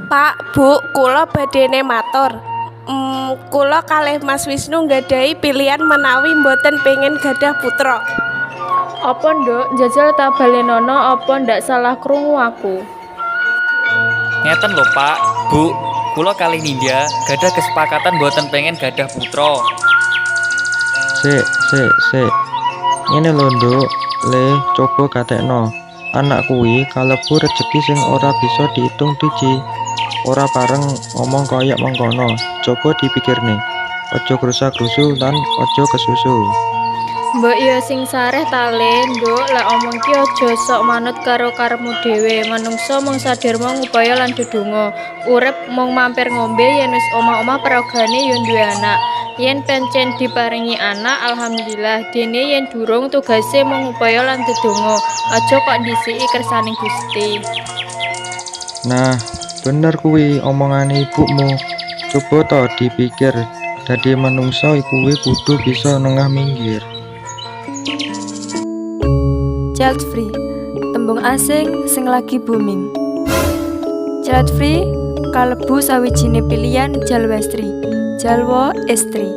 Pak, Bu, kula badene matur. Kula kalih Mas Wisnu nggadahi pilihan menawi mboten pengen gadah putra. Apa nduk, njajal ta balenono apa ndak salah krungu aku? Ngeten lho Pak, Bu, kula kalih Nindya gadah kesepakatan boten pengen gadah putra. Sik. Ngene lho, Nduk. Le, coba katekno. Anak kuwi kalebu rejeki sing ora bisa diitung diji. Ora pareng ngomong kaya mengkono. Coba dipikirne. Aja grusak-grusu lan aja kesusu. Mbok ya sing sareh ta Le, nduk, lek omong ki aja sok manut karo karepmu dhewe. Manungsa mung saderma ngupaya lan dedonga. Urip mung mampir ngombe yen wis omah-omah paragane ya duwe anak. Yen pancen diparingi anak, alhamdulillah. Dene yen durung tugase mung ngupaya lan dedonga. Aja kok ndhisiki kersaning Gusti. Nah, bener kuwi omongane ibumu. Coba to dipikir. Dadi manungsa kuwi kudu bisa nengah minggir. Child free, tembung asing sing lagi booming. Child free kalebu sawijine pilihan jalwestri, jalwa estri,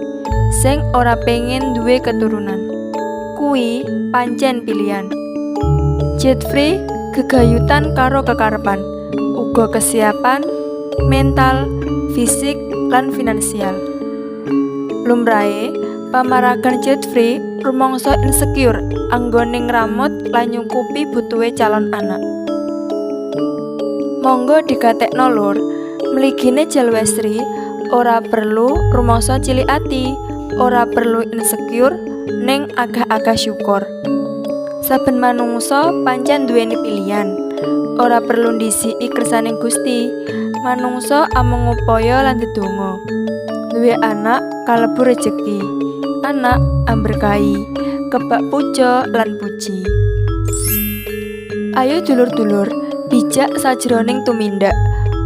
sing ora pengen duwe keturunan. Kui pancen pilihan. Child free gegayutan karo kekarepan, uga kesiapan mental, fisik, lan finansial. Lumrahe pamaragan child free rumangsa insecure anggone ngramut lan nyukupi butuhe calon anak. Monggo dikatekno lur, mligine jalwestri ora perlu rumangsa cilik ati, ora perlu insecure ning agah-agah syukur. Saben manungsa pancen duweni pilihan. Ora perlu ndisiki kersaning Gusti. Manungsa amung ngupaya lan ndedonga. Duwe anak kalebu rejeki. Anak amberkahi, kebak puja lan puji. Ayo dulur-dulur, bijak sajroning tumindak.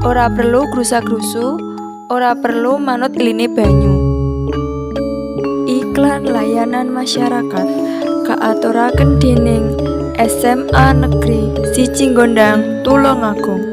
Ora perlu grusak-grusu, ora perlu manut iline banyu. Iklan layanan masyarakat kaaturaken dening SMA Negeri 1 Gondang, Tulungagung.